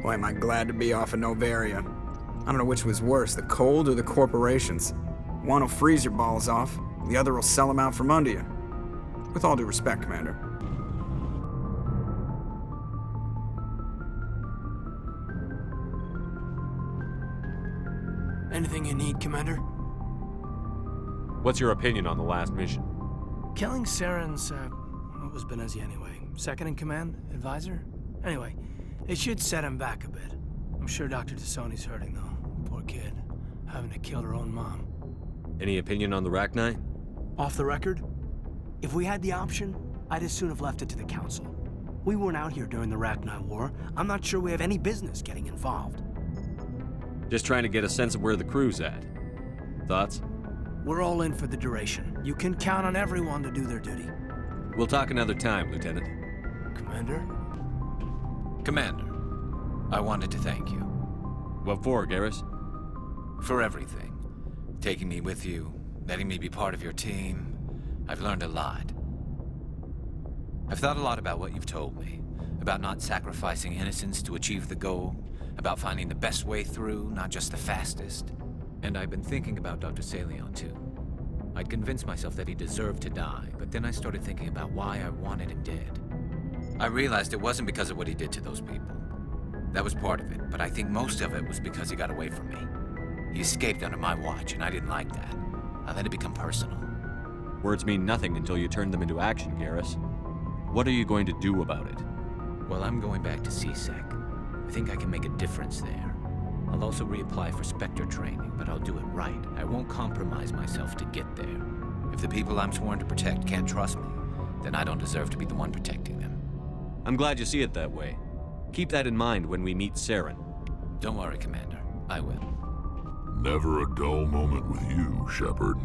Boy, am I glad to be off of Novaria. I don't know which was worse, the cold or the corporations. One will freeze your balls off, the other will sell them out from under you. With all due respect, Commander. Anything you need, Commander? What's your opinion on the last mission? Killing Saren's, what was Benezi anyway? Second in command? Advisor? Anyway, it should set him back a bit. I'm sure Dr. Tassoni's hurting, though. Poor kid. Having to kill her own mom. Any opinion on the Rachni? Off the record? If we had the option, I'd as soon have left it to the Council. We weren't out here during the Rachni War. I'm not sure we have any business getting involved. Just trying to get a sense of where the crew's at. Thoughts? We're all in for the duration. You can count on everyone to do their duty. We'll talk another time, Lieutenant. Commander? Commander, I wanted to thank you. What for, Garrus? For everything. Taking me with you, letting me be part of your team. I've learned a lot. I've thought a lot about what you've told me. About not sacrificing innocence to achieve the goal. About finding the best way through, not just the fastest. And I've been thinking about Dr. Salion, too. I'd convinced myself that he deserved to die, but then I started thinking about why I wanted him dead. I realized it wasn't because of what he did to those people. That was part of it, but I think most of it was because he got away from me. He escaped under my watch, and I didn't like that. I let it become personal. Words mean nothing until you turn them into action, Garrus. What are you going to do about it? Well, I'm going back to CSEC. I think I can make a difference there. I'll also reapply for Spectre training, but I'll do it right. I won't compromise myself to get there. If the people I'm sworn to protect can't trust me, then I don't deserve to be the one protecting them. I'm glad you see it that way. Keep that in mind when we meet Saren. Don't worry, Commander. I will. Never a dull moment with you, Shepard.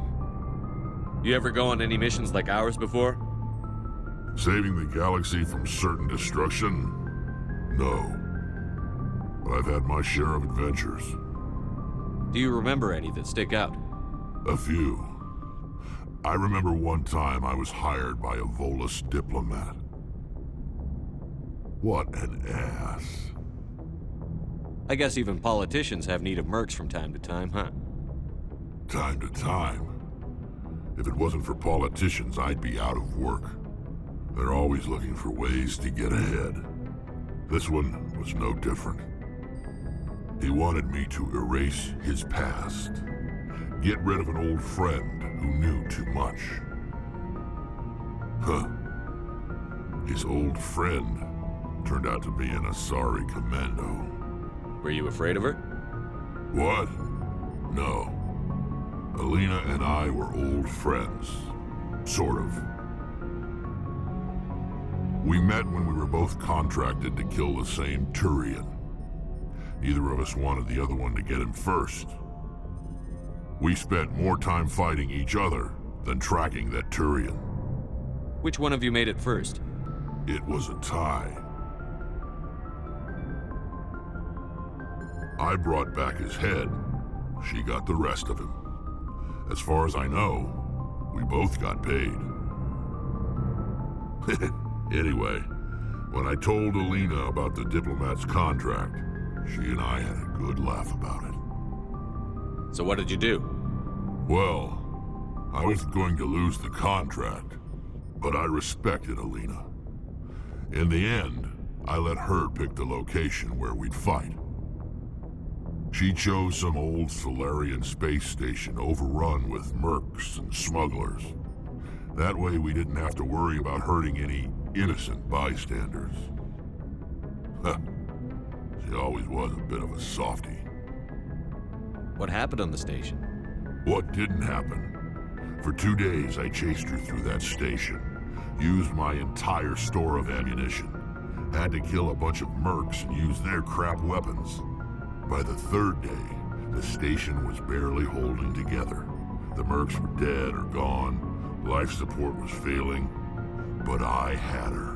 You ever go on any missions like ours before? Saving the galaxy from certain destruction? No. But I've had my share of adventures. Do you remember any that stick out? A few. I remember one time I was hired by a Volus diplomat. What an ass. I guess even politicians have need of mercs from time to time, huh? Time to time. If it wasn't for politicians, I'd be out of work. They're always looking for ways to get ahead. This one was no different. He wanted me to erase his past. Get rid of an old friend who knew too much. Huh. His old friend turned out to be an Asari commando. Were you afraid of her? What? No. Alina and I were old friends. Sort of. We met when we were both contracted to kill the same Turian. Neither of us wanted the other one to get him first. We spent more time fighting each other than tracking that Turian. Which one of you made it first? It was a tie. I brought back his head. She got the rest of him. As far as I know, we both got paid. Anyway, when I told Alina about the diplomat's contract, she and I had a good laugh about it. So what did you do? Well, I wasn't going to lose the contract, but I respected Alina. In the end, I let her pick the location where we'd fight. She chose some old Solarian space station overrun with mercs and smugglers. That way we didn't have to worry about hurting any innocent bystanders. She always was a bit of a softie. What happened on the station? What didn't happen? For 2 days I chased her through that station, used my entire store of ammunition, had to kill a bunch of mercs and use their crap weapons. By the 3rd day, the station was barely holding together. The mercs were dead or gone, life support was failing, but I had her.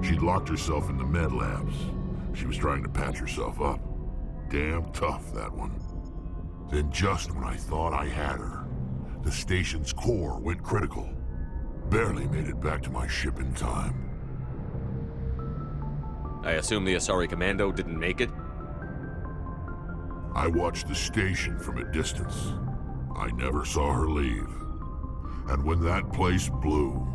She'd locked herself in the med labs. She was trying to patch herself up. Damn tough, that one. Then just when I thought I had her, the station's core went critical. Barely made it back to my ship in time. I assume the Asari Commando didn't make it? I watched the station from a distance. I never saw her leave. And when that place blew,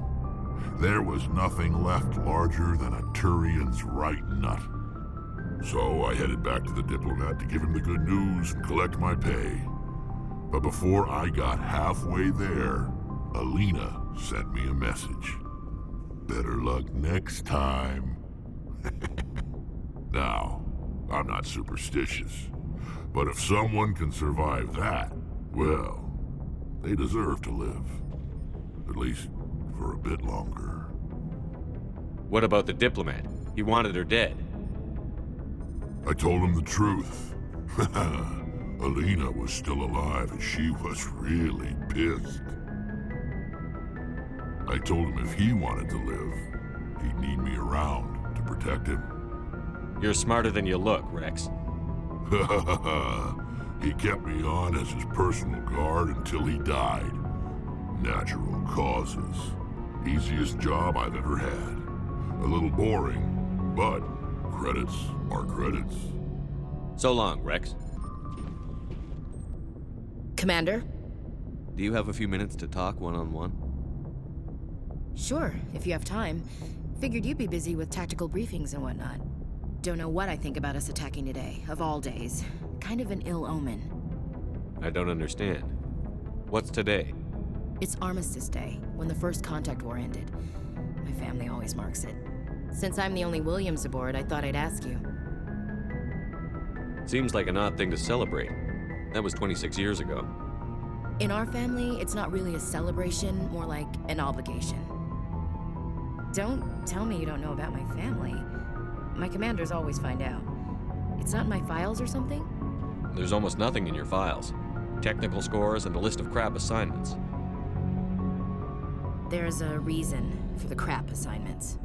there was nothing left larger than a Turian's right nut. So I headed back to the diplomat to give him the good news and collect my pay. But before I got halfway there, Alina sent me a message. Better luck next time. Now, I'm not superstitious, but if someone can survive that, well, they deserve to live. At least for a bit longer. What about the diplomat? He wanted her dead. I told him the truth. Alina was still alive and she was really pissed. I told him if he wanted to live, he'd need me around to protect him. You're smarter than you look, Rex. He kept me on as his personal guard until he died. Natural causes. Easiest job I've ever had. A little boring, but credits are credits. So long, Rex. Commander? Do you have a few minutes to talk one-on-one? Sure, if you have time. Figured you'd be busy with tactical briefings and whatnot. Don't know what I think about us attacking today, of all days. Kind of an ill omen. I don't understand. What's today? It's Armistice Day, when the First Contact War ended. My family always marks it. Since I'm the only Williams aboard, I thought I'd ask you. Seems like an odd thing to celebrate. That was 26 years ago. In our family, it's not really a celebration, more like an obligation. Don't tell me you don't know about my family. My commanders always find out. It's not in my files or something? There's almost nothing in your files. Technical scores and a list of crap assignments. There's a reason for the crap assignments.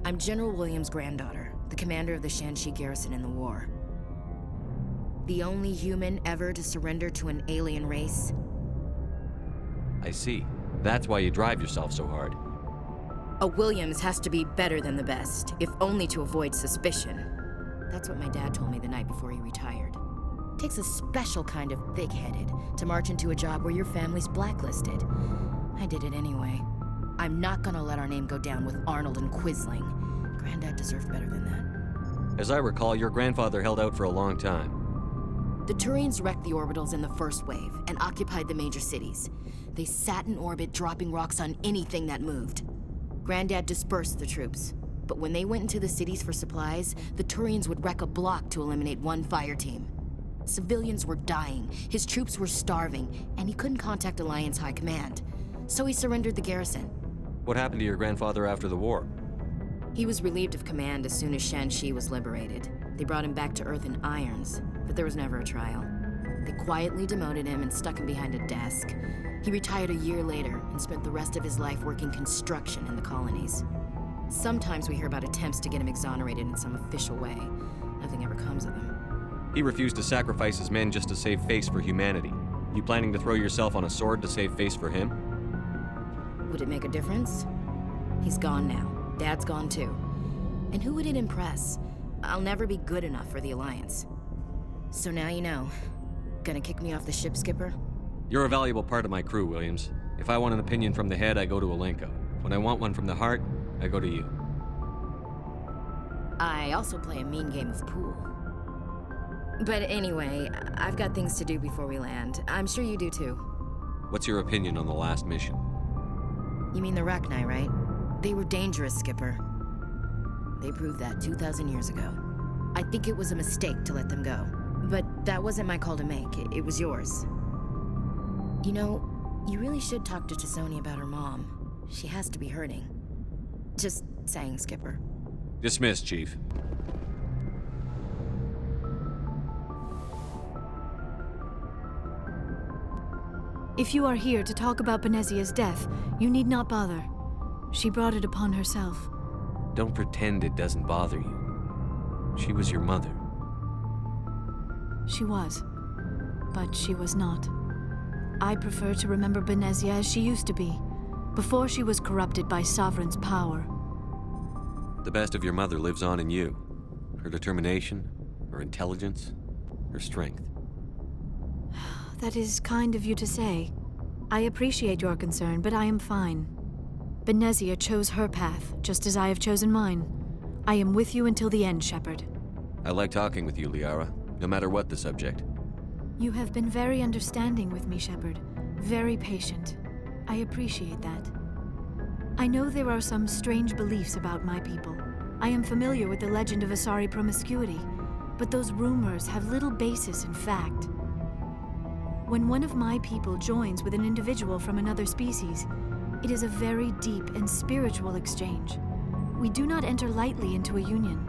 I'm General Williams' granddaughter, the commander of the Shanxi garrison in the war. The only human ever to surrender to an alien race. I see. That's why you drive yourself so hard. A Williams has to be better than the best, if only to avoid suspicion. That's what my dad told me the night before he retired. Takes a special kind of big-headed to march into a job where your family's blacklisted. I did it anyway. I'm not gonna let our name go down with Arnold and Quisling. Granddad deserved better than that. As I recall, your grandfather held out for a long time. The Turians wrecked the orbitals in the first wave and occupied the major cities. They sat in orbit, dropping rocks on anything that moved. Granddad dispersed the troops, but when they went into the cities for supplies, the Turians would wreck a block to eliminate one fire team. Civilians were dying, his troops were starving, and he couldn't contact Alliance High Command. So he surrendered the garrison. What happened to your grandfather after the war? He was relieved of command as soon as Shanxi was liberated. They brought him back to Earth in irons, but there was never a trial. They quietly demoted him and stuck him behind a desk. He retired a year later and spent the rest of his life working construction in the colonies. Sometimes we hear about attempts to get him exonerated in some official way. Nothing ever comes of him. He refused to sacrifice his men just to save face for humanity. You planning to throw yourself on a sword to save face for him? Would it make a difference? He's gone now. Dad's gone too. And who would it impress? I'll never be good enough for the Alliance. So now you know. Gonna kick me off the ship, Skipper? You're a valuable part of my crew, Williams. If I want an opinion from the head, I go to Alenko. When I want one from the heart, I go to you. I also play a mean game of pool. But anyway, I've got things to do before we land. I'm sure you do too. What's your opinion on the last mission? You mean the Rachni, right? They were dangerous, Skipper. They proved that 2,000 years ago. I think it was a mistake to let them go. But that wasn't my call to make. It was yours. You know, you really should talk to T'Soni about her mom. She has to be hurting. Just saying, Skipper. Dismissed, Chief. If you are here to talk about Benezia's death, you need not bother. She brought it upon herself. Don't pretend it doesn't bother you. She was your mother. She was. But she was not. I prefer to remember Benezia as she used to be, before she was corrupted by Sovereign's power. The best of your mother lives on in you. Her determination? Her intelligence? Her strength? That is kind of you to say. I appreciate your concern, but I am fine. Benezia chose her path, just as I have chosen mine. I am with you until the end, Shepard. I like talking with you, Liara, no matter what the subject. You have been very understanding with me, Shepard. Very patient. I appreciate that. I know there are some strange beliefs about my people. I am familiar with the legend of Asari promiscuity, but those rumors have little basis in fact. When one of my people joins with an individual from another species, it is a very deep and spiritual exchange. We do not enter lightly into a union.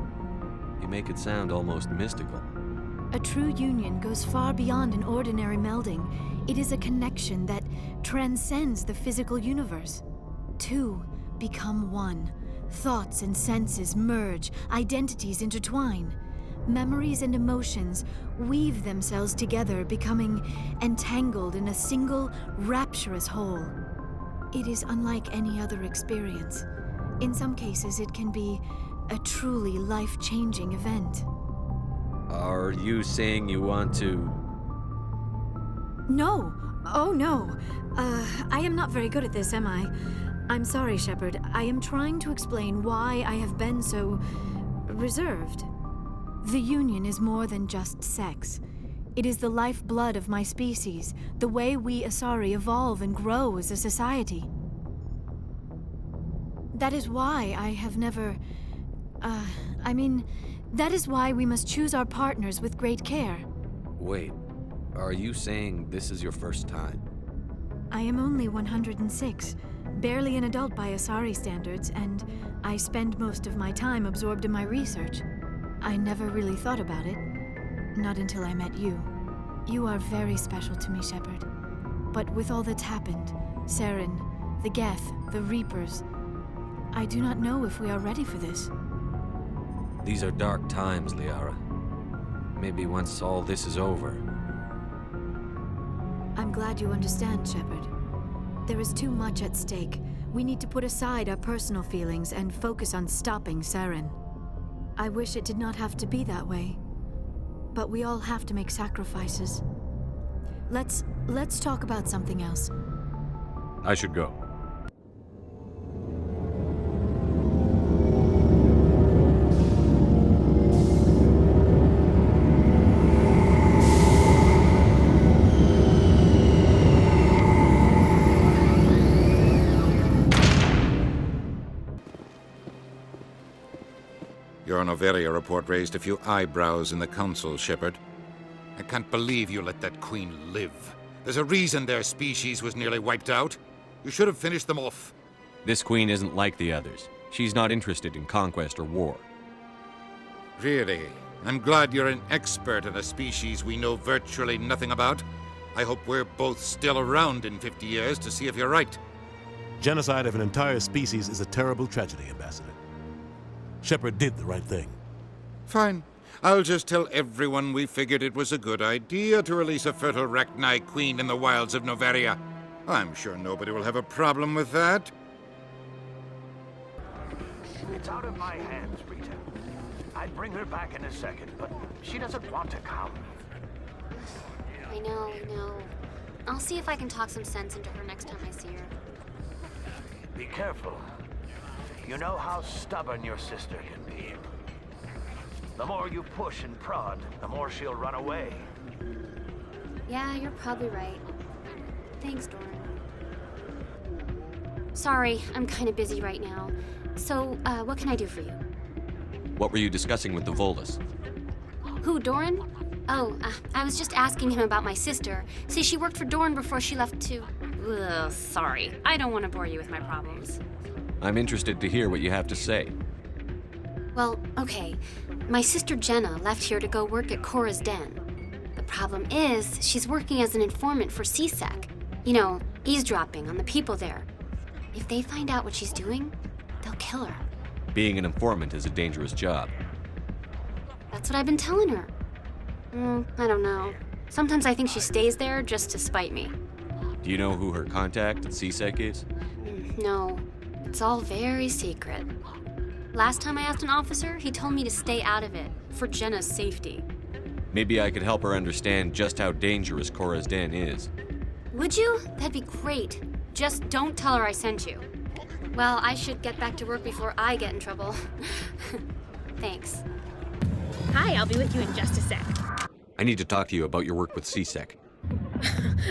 You make it sound almost mystical. A true union goes far beyond an ordinary melding. It is a connection that transcends the physical universe. Two become one. Thoughts and senses merge, identities intertwine. Memories and emotions weave themselves together, becoming entangled in a single, rapturous whole. It is unlike any other experience. In some cases, it can be a truly life-changing event. Are you saying you want to... No! Oh, no. I am not very good at this, am I? I'm sorry, Shepard. I am trying to explain why I have been so... reserved. The Union is more than just sex. It is the lifeblood of my species, the way we Asari evolve and grow as a society. That is why I have never... that is why we must choose our partners with great care. Wait, are you saying this is your first time? I am only 106, barely an adult by Asari standards, and I spend most of my time absorbed in my research. I never really thought about it. Not until I met you. You are very special to me, Shepard. But with all that's happened, Saren, the Geth, the Reapers, I do not know if we are ready for this. These are dark times, Liara. Maybe once all this is over... I'm glad you understand, Shepard. There is too much at stake. We need to put aside our personal feelings and focus on stopping Saren. I wish it did not have to be that way. But we all have to make sacrifices. Let's talk about something else. I should go. Your Noveria report raised a few eyebrows in the Council, Shepard. I can't believe you let that queen live. There's a reason their species was nearly wiped out. You should have finished them off. This queen isn't like the others. She's not interested in conquest or war. Really? I'm glad you're an expert in a species we know virtually nothing about. I hope we're both still around in 50 years to see if you're right. Genocide of an entire species is a terrible tragedy, Ambassador. Shepard did the right thing. Fine. I'll just tell everyone we figured it was a good idea to release a fertile Rachni queen in the wilds of Noveria. I'm sure nobody will have a problem with that. It's out of my hands, Rita. I'd bring her back in a second, but she doesn't want to come. I know. I'll see if I can talk some sense into her next time I see her. Be careful. You know how stubborn your sister can be. The more you push and prod, the more she'll run away. Yeah, you're probably right. Thanks, Doran. Sorry, I'm kind of busy right now. So, what can I do for you? What were you discussing with the Volus? Who, Doran? Oh, I was just asking him about my sister. See, she worked for Doran before she left to... Ugh, sorry. I don't want to bore you with my problems. I'm interested to hear what you have to say. Well, okay. My sister Jenna left here to go work at Cora's Den. The problem is, she's working as an informant for CSEC. You know, eavesdropping on the people there. If they find out what she's doing, they'll kill her. Being an informant is a dangerous job. That's what I've been telling her. I don't know. Sometimes I think she stays there just to spite me. Do you know who her contact at CSEC is? No. It's all very secret. Last time I asked an officer, he told me to stay out of it, for Jenna's safety. Maybe I could help her understand just how dangerous Cora's Den is. Would you? That'd be great. Just don't tell her I sent you. Well, I should get back to work before I get in trouble. Thanks. Hi, I'll be with you in just a sec. I need to talk to you about your work with CSEC.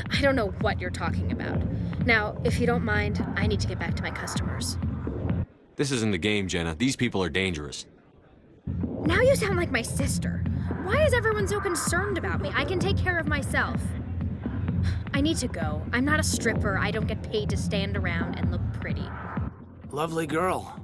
I don't know what you're talking about. Now, if you don't mind, I need to get back to my customers. This isn't a game, Jenna. These people are dangerous. Now you sound like my sister. Why is everyone so concerned about me? I can take care of myself. I need to go. I'm not a stripper. I don't get paid to stand around and look pretty. Lovely girl.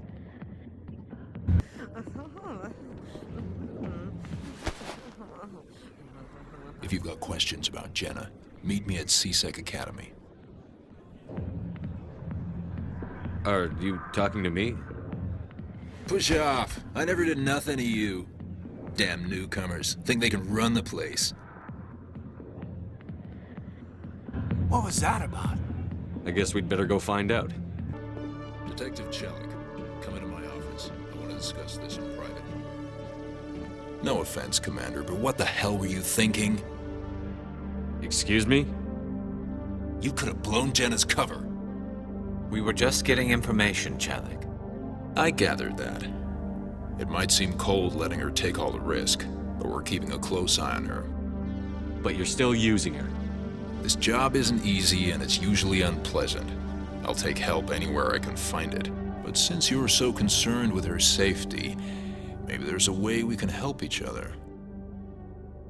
If you've got questions about Jenna, meet me at CSEC Academy. Are you talking to me? Push off. I never did nothing to you. Damn newcomers. Think they can run the place. What was that about? I guess we'd better go find out. Detective Chelik, come into my office. I want to discuss this in private. No offense, Commander, but what the hell were you thinking? Excuse me? You could have blown Jenna's cover. We were just getting information, Chelik. I gathered that. It might seem cold letting her take all the risk, but we're keeping a close eye on her. But you're still using her. This job isn't easy and it's usually unpleasant. I'll take help anywhere I can find it. But since you're so concerned with her safety, maybe there's a way we can help each other.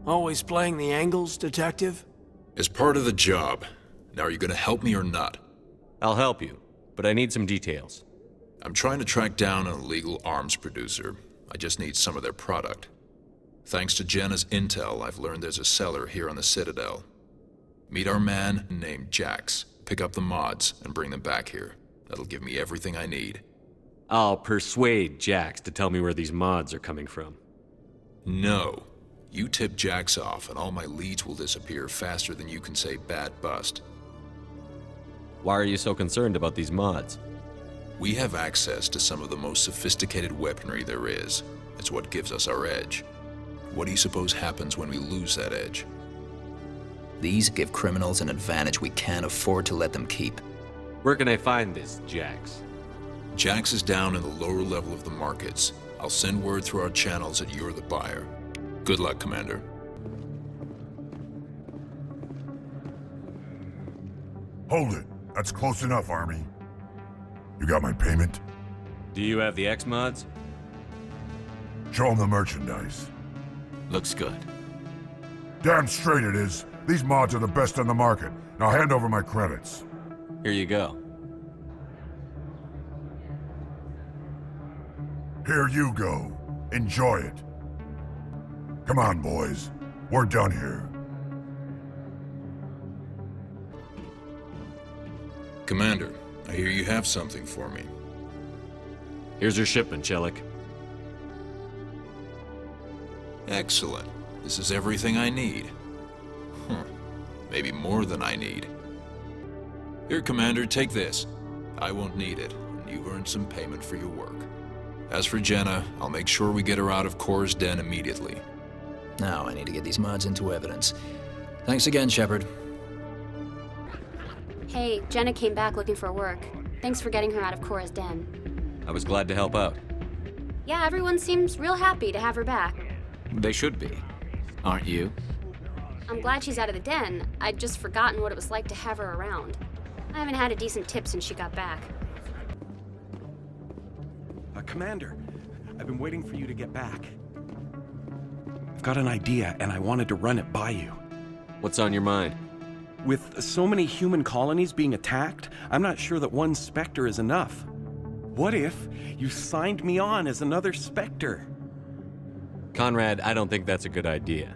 Always playing the angles, Detective? It's part of the job. Now, are you gonna help me or not? I'll help you, but I need some details. I'm trying to track down an illegal arms producer. I just need some of their product. Thanks to Jenna's intel, I've learned there's a seller here on the Citadel. Meet our man named Jax. Pick up the mods and bring them back here. That'll give me everything I need. I'll persuade Jax to tell me where these mods are coming from. No. You tip Jax off and all my leads will disappear faster than you can say bad bust. Why are you so concerned about these mods? We have access to some of the most sophisticated weaponry there is. It's what gives us our edge. What do you suppose happens when we lose that edge? These give criminals an advantage we can't afford to let them keep. Where can I find this, Jax? Jax is down in the lower level of the markets. I'll send word through our channels that you're the buyer. Good luck, Commander. Hold it. That's close enough, Army. You got my payment? Do you have the X mods? Show them the merchandise. Looks good. Damn straight it is. These mods are the best on the market. Now hand over my credits. Here you go. Here you go. Enjoy it. Come on, boys. We're done here. Commander, I hear you have something for me. Here's your shipment, Chelik. Excellent. This is everything I need. Maybe more than I need. Here, Commander, take this. I won't need it, and you've earned some payment for your work. As for Jenna, I'll make sure we get her out of Cora's Den immediately. Now I need to get these mods into evidence. Thanks again, Shepard. Hey, Jenna came back looking for work. Thanks for getting her out of Cora's Den. I was glad to help out. Yeah, everyone seems real happy to have her back. They should be. Aren't you? I'm glad she's out of the den. I'd just forgotten what it was like to have her around. I haven't had a decent tip since she got back. Commander, I've been waiting for you to get back. I've got an idea, and I wanted to run it by you. What's on your mind? With so many human colonies being attacked, I'm not sure that one Spectre is enough. What if you signed me on as another Spectre? Conrad, I don't think that's a good idea.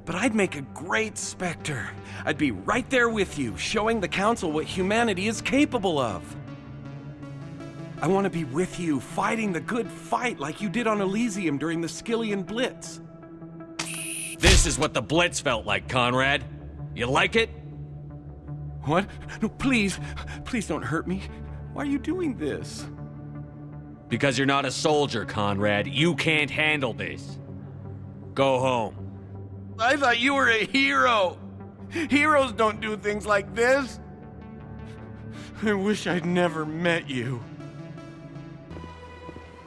But I'd make a great Spectre. I'd be right there with you, showing the Council what humanity is capable of. I want to be with you, fighting the good fight like you did on Elysium during the Skillian Blitz. This is what the Blitz felt like, Conrad. You like it? What? No, please don't hurt me. Why are you doing this? Because you're not a soldier, Conrad. You can't handle this. Go home. I thought you were a hero. Heroes don't do things like this. I wish I'd never met you.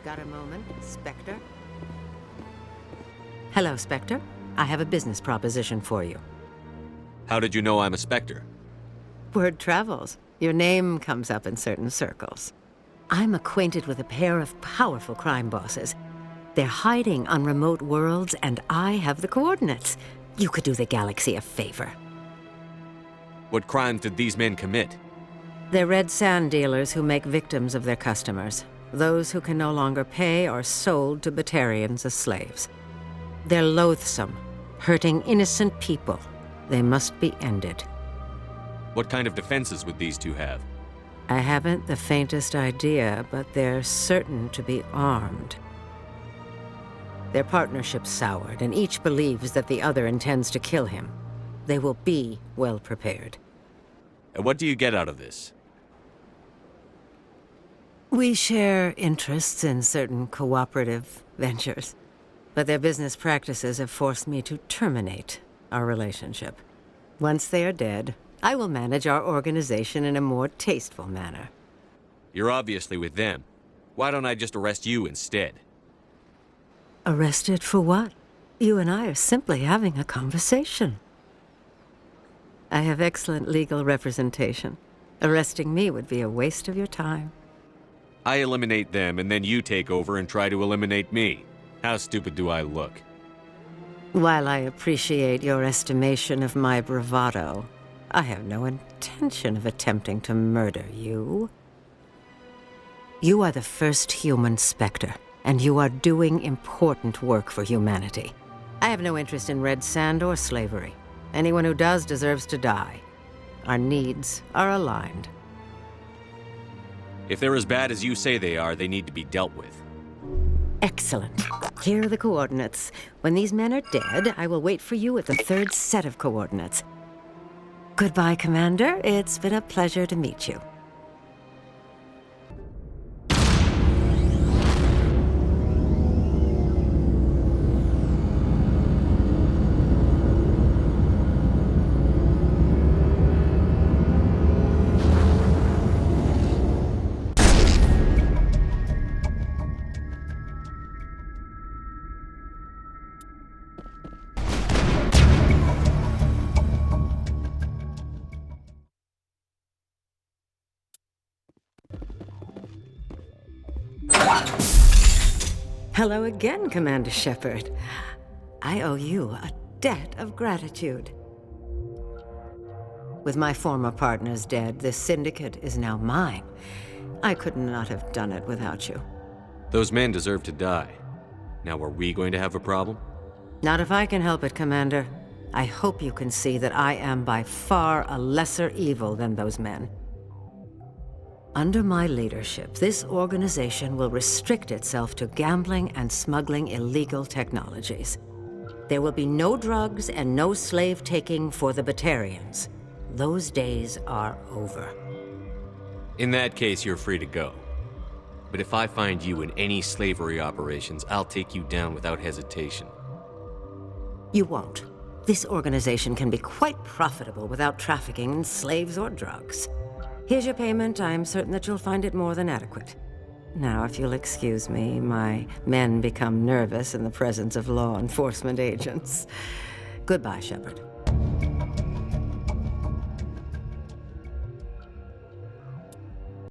Got a moment, Spectre? Hello, Spectre. I have a business proposition for you. How did you know I'm a Spectre? Word travels. Your name comes up in certain circles. I'm acquainted with a pair of powerful crime bosses. They're hiding on remote worlds, and I have the coordinates. You could do the galaxy a favor. What crimes did these men commit? They're red sand dealers who make victims of their customers. Those who can no longer pay are sold to Batarians as slaves. They're loathsome, hurting innocent people. They must be ended. What kind of defenses would these two have? I haven't the faintest idea, but they're certain to be armed. Their partnership's soured, and each believes that the other intends to kill him. They will be well prepared. And what do you get out of this? We share interests in certain cooperative ventures, but their business practices have forced me to terminate our relationship. Once they are dead, I will manage our organization in a more tasteful manner. You're obviously with them. Why don't I just arrest you instead? Arrested for what? You and I are simply having a conversation. I have excellent legal representation. Arresting me would be a waste of your time. I eliminate them, and then you take over and try to eliminate me. How stupid do I look? While I appreciate your estimation of my bravado, I have no intention of attempting to murder you. You are the first human Spectre, and you are doing important work for humanity. I have no interest in red sand or slavery. Anyone who does deserves to die. Our needs are aligned. If they're as bad as you say they are, they need to be dealt with. Excellent. Here are the coordinates. When these men are dead, I will wait for you at the third set of coordinates. Goodbye, Commander. It's been a pleasure to meet you. Hello again, Commander Shepard. I owe you a debt of gratitude. With my former partners dead, this syndicate is now mine. I could not have done it without you. Those men deserve to die. Now, are we going to have a problem? Not if I can help it, Commander. I hope you can see that I am by far a lesser evil than those men. Under my leadership, this organization will restrict itself to gambling and smuggling illegal technologies. There will be no drugs and no slave-taking for the Batarians. Those days are over. In that case, you're free to go. But if I find you in any slavery operations, I'll take you down without hesitation. You won't. This organization can be quite profitable without trafficking in slaves or drugs. Here's your payment. I'm certain that you'll find it more than adequate. Now, if you'll excuse me, my men become nervous in the presence of law enforcement agents. Goodbye, Shepard.